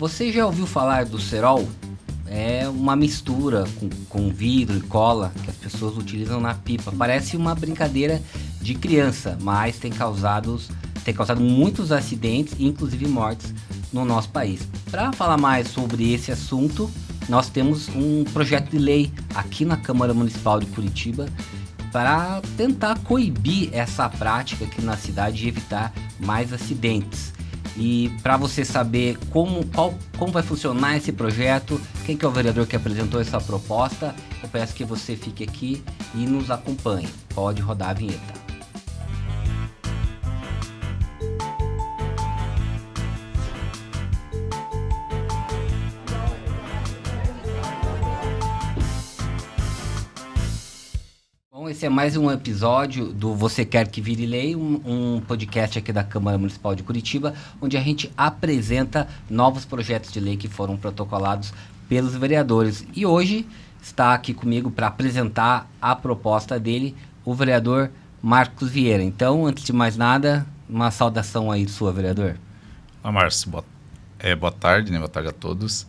Você já ouviu falar do cerol? É uma mistura com vidro e cola que as pessoas utilizam na pipa. Parece uma brincadeira de criança, mas tem causado muitos acidentes, inclusive mortes, no nosso país. Para falar mais sobre esse assunto, nós temos um projeto de lei aqui na Câmara Municipal de Curitiba para tentar coibir essa prática aqui na cidade e evitar mais acidentes. E para você saber como vai funcionar esse projeto, quem que é o vereador que apresentou essa proposta, eu peço que você fique aqui e nos acompanhe. Pode rodar a vinheta. Bom, esse é mais um episódio do Você Quer Que Vire Lei, um podcast aqui da Câmara Municipal de Curitiba, onde a gente apresenta novos projetos de lei que foram protocolados pelos vereadores. E hoje está aqui comigo para apresentar a proposta dele, o vereador Marcos Vieira. Então, antes de mais nada, uma saudação aí sua, vereador. Olá, Márcio. Boa tarde, né? Boa tarde a todos.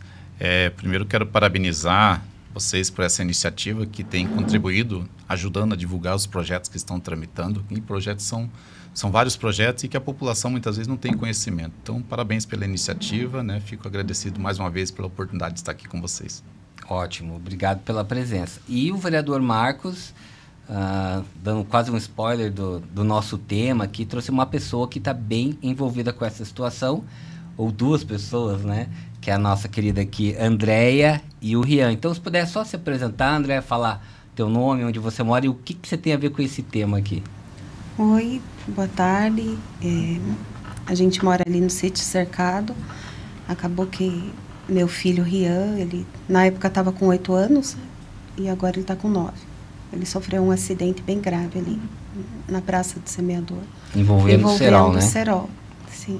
Primeiro quero parabenizar vocês por essa iniciativa que tem contribuído, ajudando a divulgar os projetos que estão tramitando. E projetos são vários projetos e que a população muitas vezes não tem conhecimento. Então, parabéns pela iniciativa, né? Fico agradecido mais uma vez pela oportunidade de estar aqui com vocês. Ótimo, obrigado pela presença. E o vereador Marcos, dando quase um spoiler do nosso tema aqui, trouxe uma pessoa que está bem envolvida com essa situação, ou duas pessoas, né? Que é a nossa querida aqui, Andréia e o Rian. Então, se puder só se apresentar, Andréia, falar teu nome, onde você mora e o que você tem a ver com esse tema aqui. Oi, boa tarde. A gente mora ali no sítio cercado. Acabou que meu filho, Rian, ele na época estava com 8 anos e agora ele está com 9. Ele sofreu um acidente bem grave ali na Praça do Semeador. Envolvendo o cerol, né? O cerol, sim.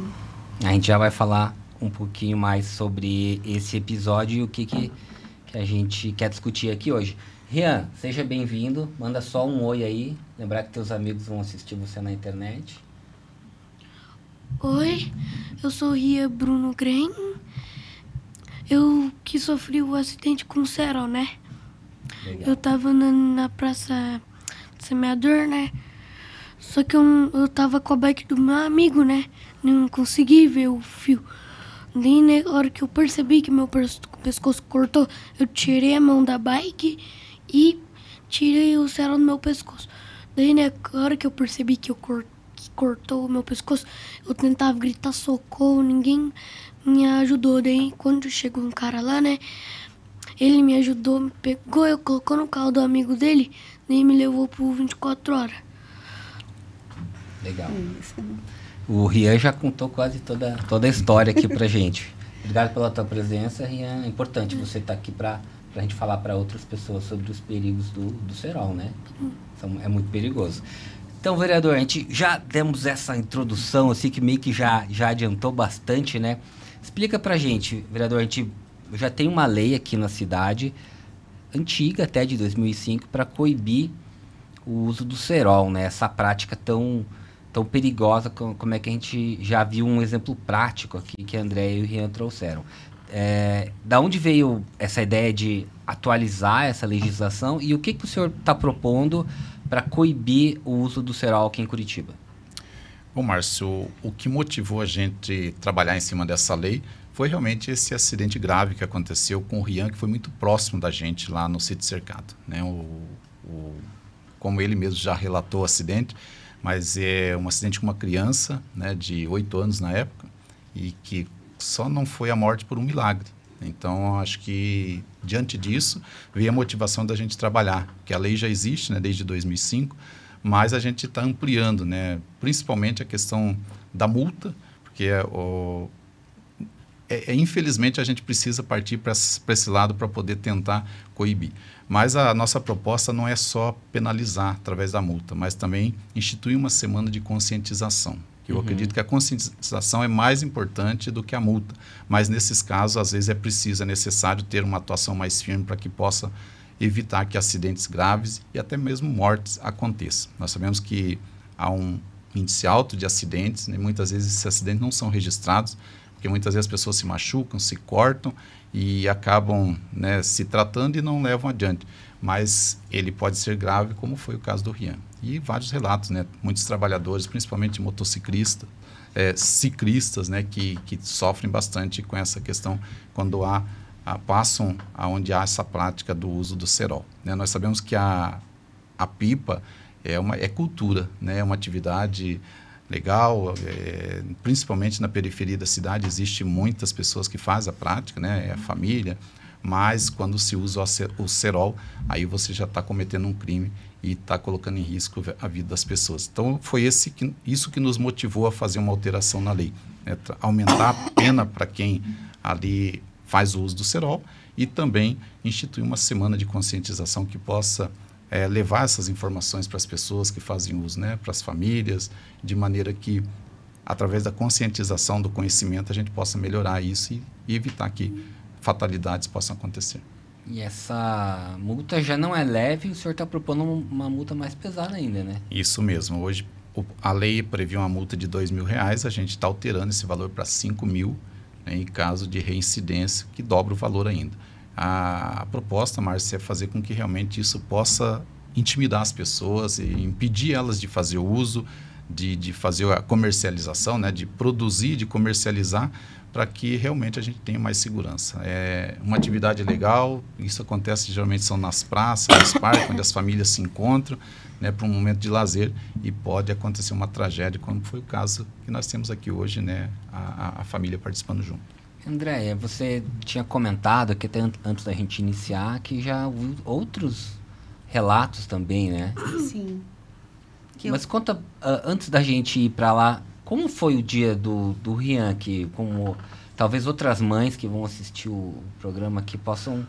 A gente já vai falar um pouquinho mais sobre esse episódio e o que a gente quer discutir aqui hoje. Rian, seja bem-vindo. Manda só um oi aí. Lembrar que teus amigos vão assistir você na internet. Oi, eu sou Rian Bruno Gren. Eu que sofri o acidente com o cerol, né? Legal. Eu tava na Praça do Semeador, né? Só que eu tava com a bike do meu amigo, né? Não consegui ver o fio. Daí, na hora que eu percebi que meu pescoço cortou, eu tirei a mão da bike e tirei o cerol do meu pescoço. Daí, na hora que eu percebi que cortou o meu pescoço, eu tentava gritar socorro, ninguém me ajudou. Daí, quando chegou um cara lá, né, ele me ajudou, me pegou, eu colocou no carro do amigo dele, daí me levou por 24 horas. Legal. O Rian já contou quase toda a história aqui pra gente. Obrigado pela tua presença, Rian. É importante você estar aqui pra gente falar para outras pessoas sobre os perigos do cerol, né? É muito perigoso. Então, vereador, a gente já demos essa introdução, assim, que meio que já adiantou bastante, né? Explica pra gente, vereador, a gente já tem uma lei aqui na cidade, antiga até de 2005, para coibir o uso do cerol, né? Essa prática tão perigosa, como é que a gente já viu um exemplo prático aqui que a Andréia e o Rian trouxeram. Da onde veio essa ideia de atualizar essa legislação e o que o senhor está propondo para coibir o uso do cerol aqui em Curitiba? Bom, Márcio, o que motivou a gente trabalhar em cima dessa lei foi realmente esse acidente grave que aconteceu com o Rian, que foi muito próximo da gente lá no sítio cercado, né? Como ele mesmo já relatou o acidente, mas é um acidente com uma criança, né, de 8 anos na época, e que só não foi a morte por um milagre. Então, acho que, diante disso, veio a motivação da gente trabalhar, porque a lei já existe, né, desde 2005, mas a gente está ampliando, né, principalmente a questão da multa, porque infelizmente a gente precisa partir para esse lado para poder tentar coibir. Mas a nossa proposta não é só penalizar através da multa, mas também instituir uma semana de conscientização. Eu acredito que a conscientização é mais importante do que a multa, mas nesses casos, às vezes é necessário ter uma atuação mais firme para que possa evitar que acidentes graves e até mesmo mortes aconteçam. Nós sabemos que há um índice alto de acidentes, né? Muitas vezes esses acidentes não são registrados, porque muitas vezes as pessoas se machucam, se cortam e acabam, né, se tratando e não levam adiante. Mas ele pode ser grave, como foi o caso do Rian. E vários relatos, né, muitos trabalhadores, principalmente motociclistas, ciclistas, né, que sofrem bastante com essa questão quando passam aonde há essa prática do uso do cerol, né? Nós sabemos que a pipa é cultura, né? É uma atividade legal, principalmente na periferia da cidade existe muitas pessoas que fazem a prática, né? É a família, mas quando se usa o cerol, aí você já está cometendo um crime e está colocando em risco a vida das pessoas. Então foi isso que nos motivou a fazer uma alteração na lei, né? Aumentar a pena para quem ali faz o uso do cerol e também instituir uma semana de conscientização que possa levar essas informações para as pessoas que fazem uso, né, para as famílias, de maneira que, através da conscientização, do conhecimento, a gente possa melhorar isso e evitar que fatalidades possam acontecer. E essa multa já não é leve, o senhor está propondo uma multa mais pesada ainda, né? Isso mesmo. Hoje, a lei prevê uma multa de R$2.000, a gente está alterando esse valor para R$5.000, né, em caso de reincidência, que dobra o valor ainda. A proposta, Márcia, é fazer com que realmente isso possa intimidar as pessoas e impedir elas de fazer o uso, de fazer a comercialização, né, de produzir, de comercializar, para que realmente a gente tenha mais segurança. É uma atividade legal, isso acontece geralmente são nas praças, nos parques, onde as famílias se encontram, né, para um momento de lazer, e pode acontecer uma tragédia, como foi o caso que nós temos aqui hoje, né, a família participando junto. André, você tinha comentado que até antes da gente iniciar que já ouviu outros relatos também, né? Sim. Mas conta, antes da gente ir para lá, como foi o dia do Rian, que como talvez outras mães que vão assistir o programa que possam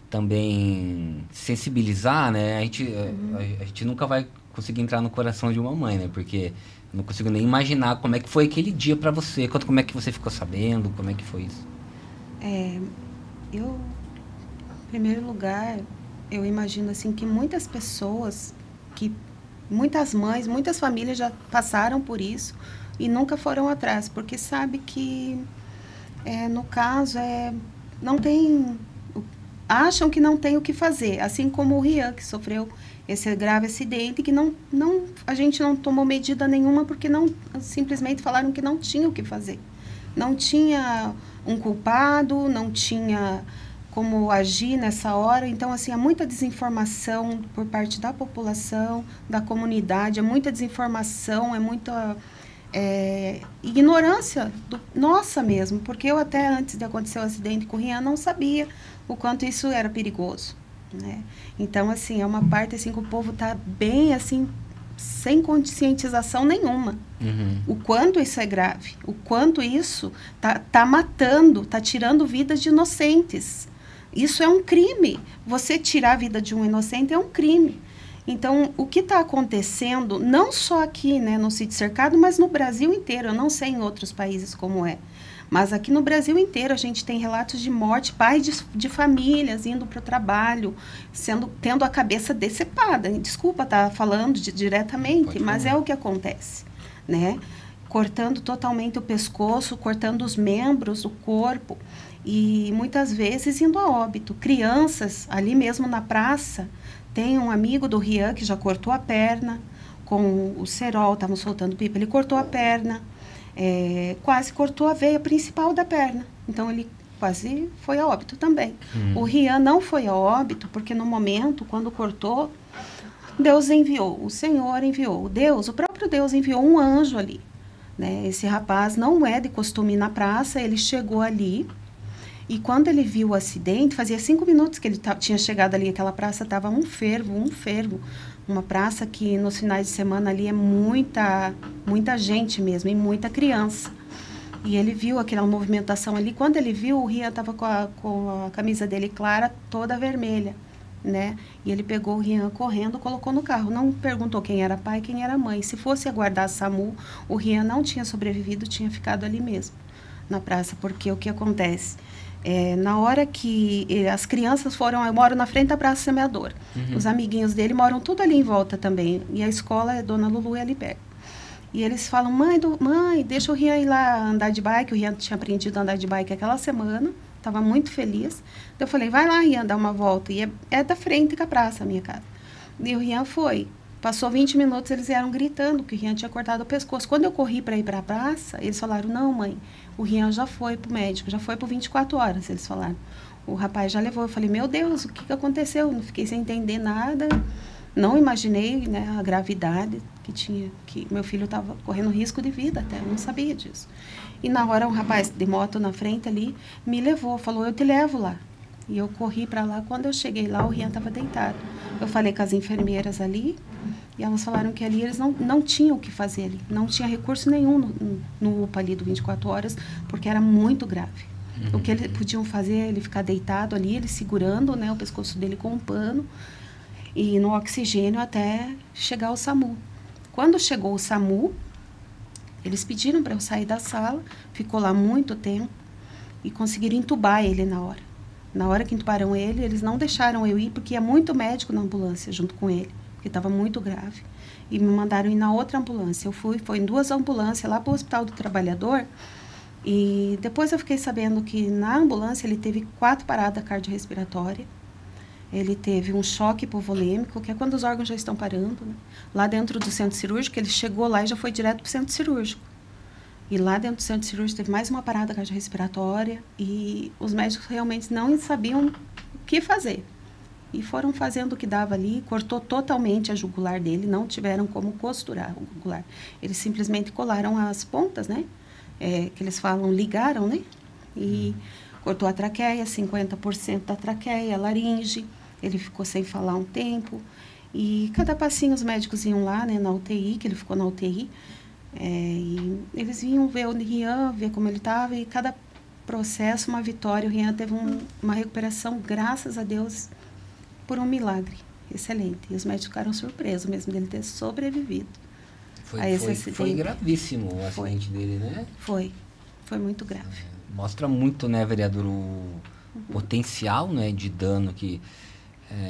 também sensibilizar, né? A gente nunca vai conseguir entrar no coração de uma mãe, né? Porque eu não consigo nem imaginar como é que foi aquele dia para você. Como é que você ficou sabendo? Como é que foi isso? Em primeiro lugar, eu imagino assim que muitas pessoas, muitas mães, muitas famílias já passaram por isso e nunca foram atrás, porque sabe que, no caso, acham que não tem o que fazer, assim como o Rian, que sofreu esse grave acidente, que a gente não tomou medida nenhuma porque simplesmente falaram que não tinha o que fazer. Não tinha um culpado, não tinha como agir nessa hora. Então, assim, há muita desinformação por parte da população, da comunidade, há muita desinformação, é muita ignorância nossa mesmo, porque eu até antes de acontecer o acidente com o Rian não sabia o quanto isso era perigoso, né? Então, assim, é uma parte assim que o povo está bem, assim, sem conscientização nenhuma. O quanto isso é grave, o quanto isso tá matando, tá tirando vidas de inocentes. Isso é um crime. Você tirar a vida de um inocente é um crime. Então, o que está acontecendo, não só aqui, né, no Sítio Cercado, mas no Brasil inteiro, eu não sei em outros países como é, mas aqui no Brasil inteiro a gente tem relatos de morte, pais de famílias indo para o trabalho, tendo a cabeça decepada. Desculpa estar falando diretamente, mas é o que acontece, né? Cortando totalmente o pescoço, cortando os membros do corpo e muitas vezes indo a óbito. Crianças ali mesmo na praça, tem um amigo do Rian que já cortou a perna com o cerol, estavam soltando pipa, ele cortou a perna, quase cortou a veia principal da perna. Então, ele quase foi a óbito também. O Rian não foi a óbito porque no momento, quando cortou, Deus enviou, o Senhor enviou, o próprio Deus enviou um anjo ali, né? Esse rapaz não é de costume ir na praça, ele chegou ali. E quando ele viu o acidente, fazia 5 minutos que ele tinha chegado ali, aquela praça estava um fervo. Uma praça que nos finais de semana ali é muita gente mesmo, e muita criança. E ele viu aquela movimentação ali. Quando ele viu, o Rian estava com a camisa dele clara, toda vermelha, né? E ele pegou o Rian correndo, colocou no carro. Não perguntou quem era pai, quem era mãe. Se fosse aguardar a SAMU, o Rian não tinha sobrevivido, tinha ficado ali mesmo, na praça. Porque o que acontece? Na hora que as crianças eu moro na frente da Praça Semeadora. Os amiguinhos dele moram tudo ali em volta também. E a escola Dona Lulu é ali perto. E eles falam, mãe, deixa o Rian ir lá andar de bike. O Rian tinha aprendido a andar de bike aquela semana, estava muito feliz. Então eu falei, vai lá, Rian, dar uma volta. E é da frente com a praça, a minha casa. E o Rian foi. Passou 20 minutos, eles vieram gritando que o Rian tinha cortado o pescoço. Quando eu corri para ir para a praça, eles falaram, não, mãe, o Rian já foi para o médico, já foi por 24 horas, eles falaram. O rapaz já levou. Eu falei, meu Deus, o que aconteceu? Não fiquei sem entender nada. Não imaginei, né, a gravidade que tinha, que meu filho estava correndo risco de vida até, eu não sabia disso. E na hora um rapaz de moto na frente ali me levou, falou, eu te levo lá. E eu corri para lá, quando eu cheguei lá, o Rian estava deitado. Eu falei com as enfermeiras ali, e elas falaram que ali eles não tinham o que fazer ali, não tinha recurso nenhum no UPA ali do 24 horas, porque era muito grave. O que eles podiam fazer é ele ficar deitado ali, ele segurando, né, o pescoço dele com um pano, e no oxigênio até chegar o SAMU. Quando chegou o SAMU, eles pediram para eu sair da sala, ficou lá muito tempo e conseguiram entubar ele na hora. Na hora que entubaram ele, eles não deixaram eu ir, porque ia muito médico na ambulância junto com ele, porque estava muito grave. E me mandaram ir na outra ambulância. Eu foi em 2 ambulâncias lá para o Hospital do Trabalhador, e depois eu fiquei sabendo que na ambulância ele teve 4 paradas cardiorrespiratórias. Ele teve um choque hipovolêmico, que é quando os órgãos já estão parando, né? Lá dentro do centro cirúrgico, ele chegou lá e já foi direto para o centro cirúrgico. E lá dentro do centro cirúrgico teve mais uma parada cardiorrespiratória e os médicos realmente não sabiam o que fazer. E foram fazendo o que dava ali, cortou totalmente a jugular dele, não tiveram como costurar o jugular. Eles simplesmente colaram as pontas, né? Que eles falam, ligaram, né? E cortou a traqueia, 50% da traqueia, a laringe. Ele ficou sem falar um tempo. E cada passinho os médicos iam lá, né, na UTI, que ele ficou na UTI. E eles vinham ver o Rian, ver como ele estava. E cada processo, uma vitória. O Rian teve uma recuperação, graças a Deus, por um milagre. Excelente. E os médicos ficaram surpresos mesmo dele ter sobrevivido a esse acidente. Foi gravíssimo o acidente dele, né? Foi muito grave. Mostra muito, né, vereador, o potencial, né, de dano que,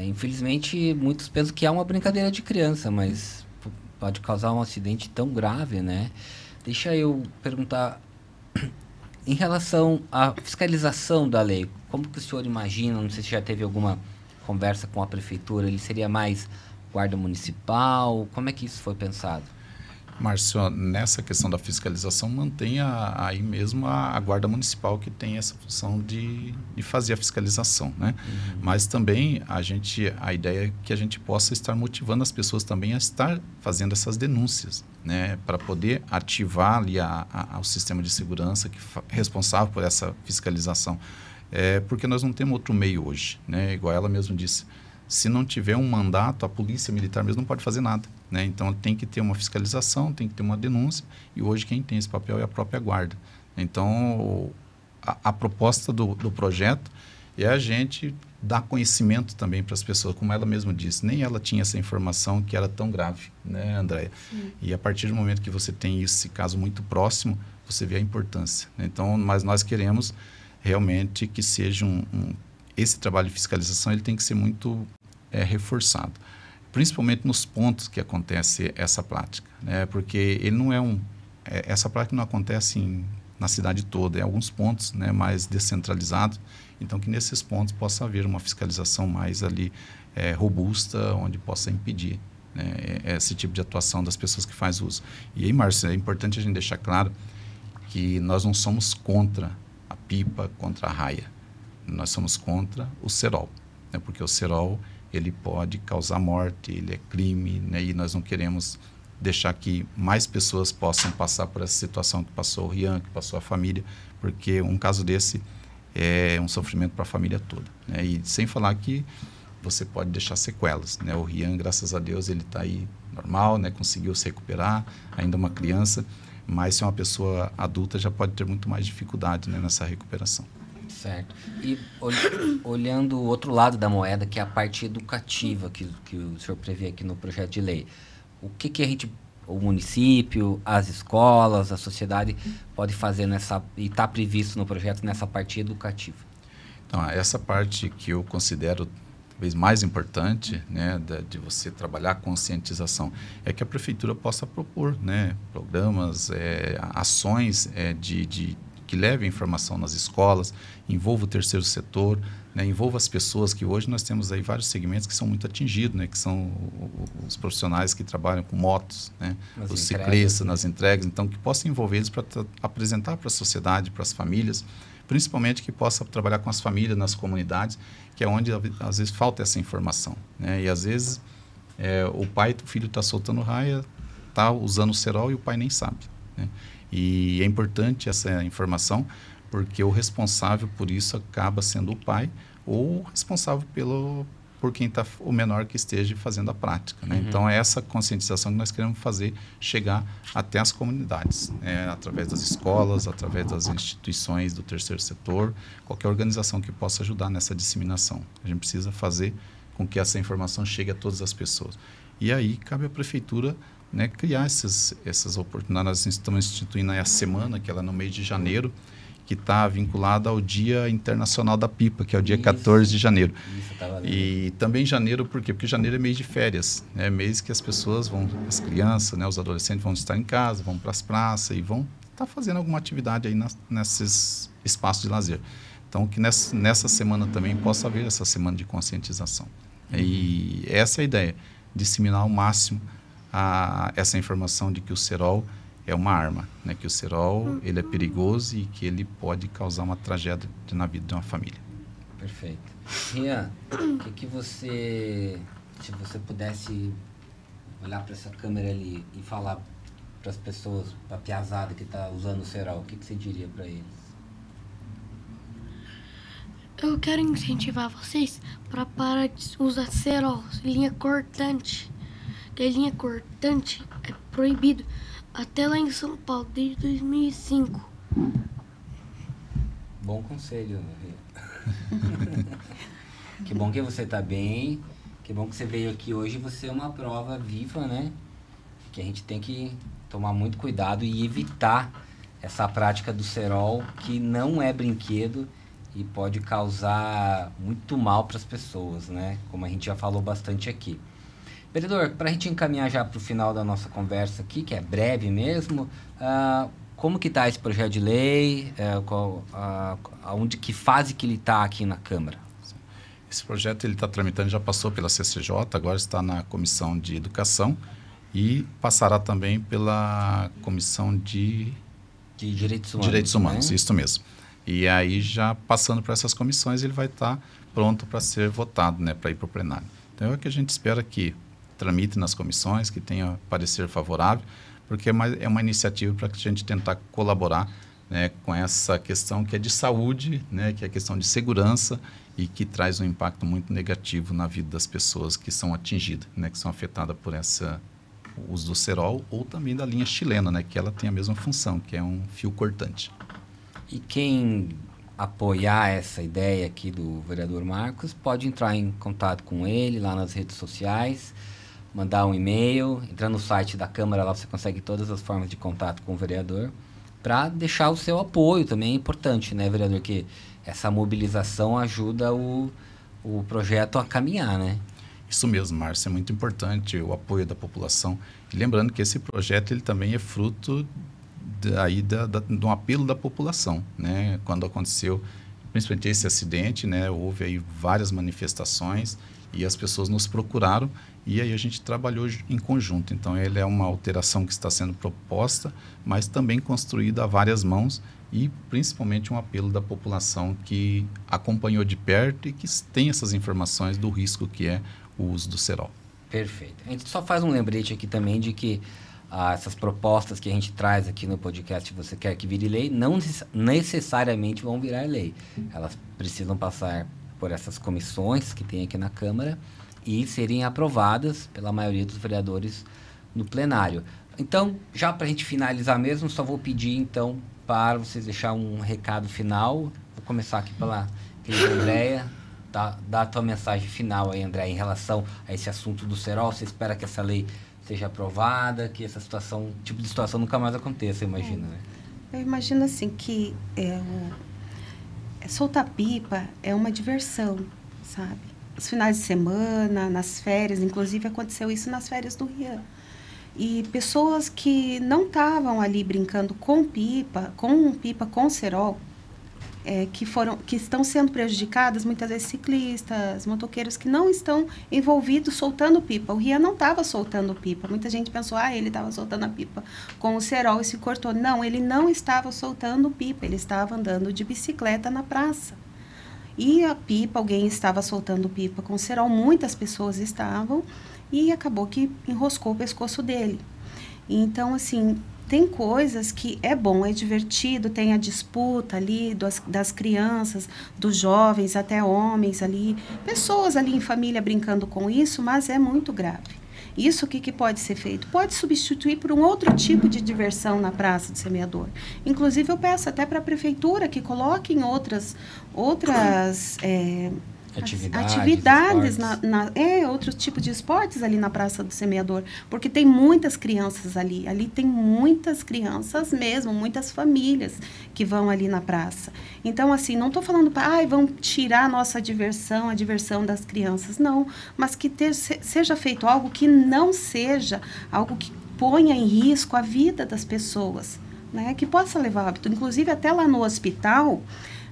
infelizmente, muitos pensam que é uma brincadeira de criança, mas pode causar um acidente tão grave, né? Deixa eu perguntar, em relação à fiscalização da lei, como que o senhor imagina, não sei se já teve alguma conversa com a prefeitura, ele seria mais guarda municipal, como é que isso foi pensado? Márcio, nessa questão da fiscalização, mantenha aí mesmo a Guarda Municipal, que tem essa função de fazer a fiscalização, né? Mas também a ideia é que a gente possa estar motivando as pessoas também a estar fazendo essas denúncias, né? Para poder ativar ali o sistema de segurança que é responsável por essa fiscalização. Porque nós não temos outro meio hoje, né? Igual ela mesmo disse, se não tiver um mandato, a polícia militar mesmo não pode fazer nada, né? Então, tem que ter uma fiscalização, tem que ter uma denúncia, e hoje quem tem esse papel é a própria guarda. Então, a proposta do projeto é a gente dar conhecimento também para as pessoas, como ela mesma disse, nem ela tinha essa informação que era tão grave, né, Andréia? E a partir do momento que você tem esse caso muito próximo, você vê a importância, né? Então, mas nós queremos realmente que seja esse trabalho de fiscalização, ele tem que ser muito reforçado, principalmente nos pontos que acontece essa prática, né? Porque ele não essa prática não acontece na cidade toda, em alguns pontos, né, mais descentralizados, então que nesses pontos possa haver uma fiscalização mais ali robusta, onde possa impedir, né, esse tipo de atuação das pessoas que fazem uso. E aí, Márcio, é importante a gente deixar claro que nós não somos contra a pipa, contra a raia, nós somos contra o cerol, né, porque o cerol ele pode causar morte, ele é crime, né? E nós não queremos deixar que mais pessoas possam passar por essa situação que passou o Rian, que passou a família, porque um caso desse é um sofrimento para a família toda, né? E sem falar que você pode deixar sequelas, né? O Rian, graças a Deus, ele está aí normal, né? Conseguiu se recuperar, ainda uma criança, mas se é uma pessoa adulta já pode ter muito mais dificuldade, né, nessa recuperação. Certo. E olhando o outro lado da moeda, que é a parte educativa que o senhor prevê aqui no projeto de lei, o que o município, as escolas, a sociedade pode fazer e está previsto no projeto nessa parte educativa? Então, essa parte que eu considero talvez mais importante, né, de você trabalhar a conscientização, é que a prefeitura possa propor, né, programas, ações que levem informação nas escolas, envolva o terceiro setor, né, envolva as pessoas, que hoje nós temos aí vários segmentos que são muito atingidos, né, que são os profissionais que trabalham com motos, né, os ciclistas, nas entregas, então que possa envolver eles para apresentar para a sociedade, para as famílias, principalmente que possa trabalhar com as famílias nas comunidades, que é onde às vezes falta essa informação, né, e às vezes o filho está soltando raia, está usando o cerol e o pai nem sabe, né, e é importante essa informação, porque o responsável por isso acaba sendo o pai ou responsável por quem está o menor que esteja fazendo a prática, né? Então é essa conscientização que nós queremos fazer chegar até as comunidades, através das escolas, através das instituições do terceiro setor, qualquer organização que possa ajudar nessa disseminação. A gente precisa fazer com que essa informação chegue a todas as pessoas. E aí cabe à prefeitura, né, criar essas oportunidades. Nós estamos instituindo a semana, que ela é no mês de janeiro, que está vinculada ao Dia Internacional da Pipa, que é o dia 14 de janeiro. E também janeiro, por quê? Porque janeiro é mês de férias, né? Mês que as pessoas as crianças, né, os adolescentes vão estar em casa, vão para as praças e vão estar fazendo alguma atividade aí nesses espaços de lazer. Então, que nessa semana também possa haver essa semana de conscientização. E essa é a ideia, disseminar ao máximo essa informação de que o cerol é uma arma, né? Que o cerol ele é perigoso e que ele pode causar uma tragédia na vida de uma família. Perfeito. Rian, que você, se você pudesse olhar para essa câmera ali e falar para as pessoas, para a piazada que está usando o cerol, o que você diria para eles? Eu quero incentivar vocês para parar de usar cerol, linha cortante. Que a linha cortante é proibido até lá em São Paulo, desde 2005. Bom conselho, Rian. Que bom que você está bem, que bom que você veio aqui hoje. Você é uma prova viva, né? Que a gente tem que tomar muito cuidado e evitar essa prática do cerol, que não é brinquedo e pode causar muito mal para as pessoas, né? Como a gente já falou bastante aqui. Vereador, para a gente encaminhar já para o final da nossa conversa aqui, que é breve mesmo, como que está esse projeto de lei? Que fase que ele está aqui na Câmara? Esse projeto ele está tramitando, já passou pela CCJ, agora está na Comissão de Educação e passará também pela Comissão de Direitos Humanos. Direitos Humanos, né? Isso mesmo. E aí, já passando por essas comissões, ele vai estar pronto para ser votado, né, para ir para o plenário. Então, é o que a gente espera que tramite nas comissões, que tenha parecer favorável, porque é uma iniciativa para a gente tentar colaborar, né, com essa questão que é de saúde, né, que é a questão de segurança e que traz um impacto muito negativo na vida das pessoas que são atingidas, né, que são afetadas por o uso do cerol ou também da linha chilena, né, que ela tem a mesma função, que é um fio cortante. E quem apoiar essa ideia aqui do vereador Marcos pode entrar em contato com ele lá nas redes sociais, mandar um e-mail, entrar no site da Câmara, lá você consegue todas as formas de contato com o vereador, para deixar o seu apoio também. É importante, né, vereador, que essa mobilização ajuda o projeto a caminhar, né? Isso mesmo, Márcio, é muito importante o apoio da população. E lembrando que esse projeto ele também é fruto de um apelo da população, né? Quando aconteceu, principalmente esse acidente, né, houve aí várias manifestações e as pessoas nos procuraram e aí a gente trabalhou em conjunto. Então, ele é uma alteração que está sendo proposta, mas também construída a várias mãos e principalmente um apelo da população que acompanhou de perto e que tem essas informações do risco que é o uso do cerol. Perfeito. A gente só faz um lembrete aqui também de que essas propostas que a gente traz aqui no podcast Você Quer Que Vire Lei, não necessariamente vão virar lei. Elas precisam passar por essas comissões que tem aqui na Câmara e serem aprovadas pela maioria dos vereadores no plenário. Então, já para a gente finalizar mesmo, só vou pedir, então, para vocês deixar um recado final. Vou começar aqui pela querida Andréia. Dá a tua mensagem final aí, André, em relação a esse assunto do cerol. Você espera que essa lei seja aprovada, que essa tipo de situação nunca mais aconteça, imagina, né? Eu imagino assim que soltar pipa é uma diversão, sabe? os finais de semana, nas férias, inclusive aconteceu isso nas férias do Rian. E pessoas que não estavam ali brincando com pipa, com cerol, que estão sendo prejudicadas, muitas vezes ciclistas, motoqueiros que não estão envolvidos soltando pipa. O Rian não estava soltando pipa. Muita gente pensou, ele estava soltando a pipa com o cerol e se cortou. Não, ele não estava soltando pipa, ele estava andando de bicicleta na praça. E a pipa, alguém estava soltando pipa com cerol, muitas pessoas estavam, e acabou que enroscou o pescoço dele. Então, assim, tem coisas que é bom, é divertido, tem a disputa ali das crianças, dos jovens, até homens ali, pessoas ali em família brincando com isso, mas é muito grave. Isso que pode ser feito? Pode substituir por um outro tipo de diversão na Praça do Semeador. Inclusive, eu peço até para a Prefeitura que coloque em outras atividades outro tipo de esportes ali na Praça do Semeador, porque tem muitas crianças ali tem muitas crianças mesmo, muitas famílias que vão ali na praça. Então, assim, não estou falando para, vão tirar a nossa diversão, a diversão das crianças, não, mas que seja feito algo que não seja algo que ponha em risco a vida das pessoas, né, que possa levar óbito. Inclusive, até lá no hospital,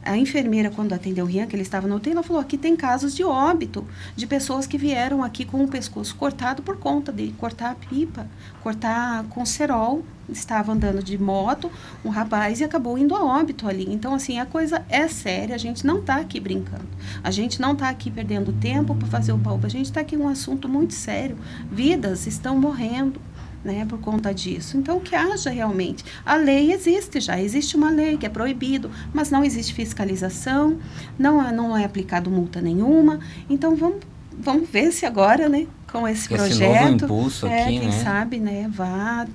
a enfermeira, quando atendeu o Rian, que ele estava no UTI, ela falou, aqui tem casos de óbito, de pessoas que vieram aqui com o pescoço cortado por conta de cortar a pipa, cortar com cerol, estava andando de moto, um rapaz, e acabou indo a óbito ali. Então, assim, a coisa é séria, a gente não está aqui brincando, a gente não está aqui perdendo tempo para fazer o palco, a gente está aqui com um assunto muito sério, vidas estão morrendo, né, por conta disso. Então, que haja realmente. A lei existe uma lei que é proibido, mas não existe fiscalização, não é aplicado multa nenhuma. Então, vamos ver se agora, né, com esse projeto, novo impulso aqui, quem sabe, né, vá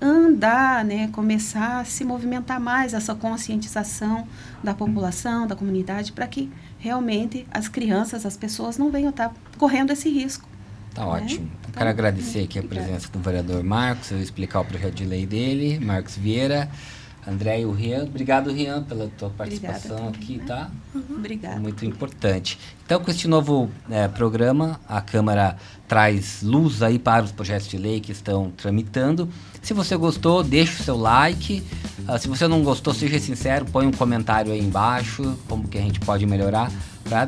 andar, né, começar a se movimentar mais essa conscientização da população, da comunidade, para que realmente as crianças, as pessoas não venham estar correndo esse risco. Tá ótimo. Quero agradecer aqui a presença do vereador Marcos, eu explicar o projeto de lei dele, Marcos Vieira, André e o Rian. Obrigado, Rian, pela tua participação aqui, tá? Obrigada. Muito importante. Então, com este novo programa, a Câmara traz luz aí para os projetos de lei que estão tramitando. Se você gostou, deixe o seu like. Se você não gostou, seja sincero, põe um comentário aí embaixo, como que a gente pode melhorar, para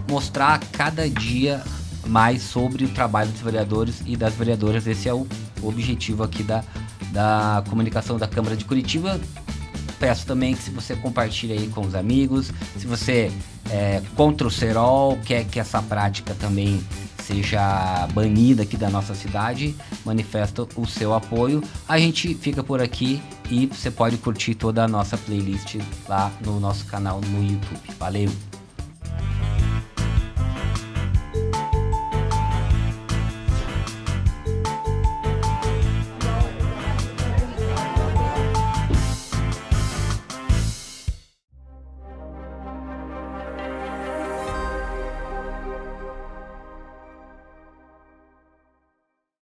mostrar cada dia mais sobre o trabalho dos vereadores e das vereadoras. Esse é o objetivo aqui da comunicação da Câmara de Curitiba. Peço também que se você compartilhe aí com os amigos, se você é contra o cerol, quer que essa prática também seja banida aqui da nossa cidade, manifesta o seu apoio. A gente fica por aqui e você pode curtir toda a nossa playlist lá no nosso canal no YouTube. Valeu!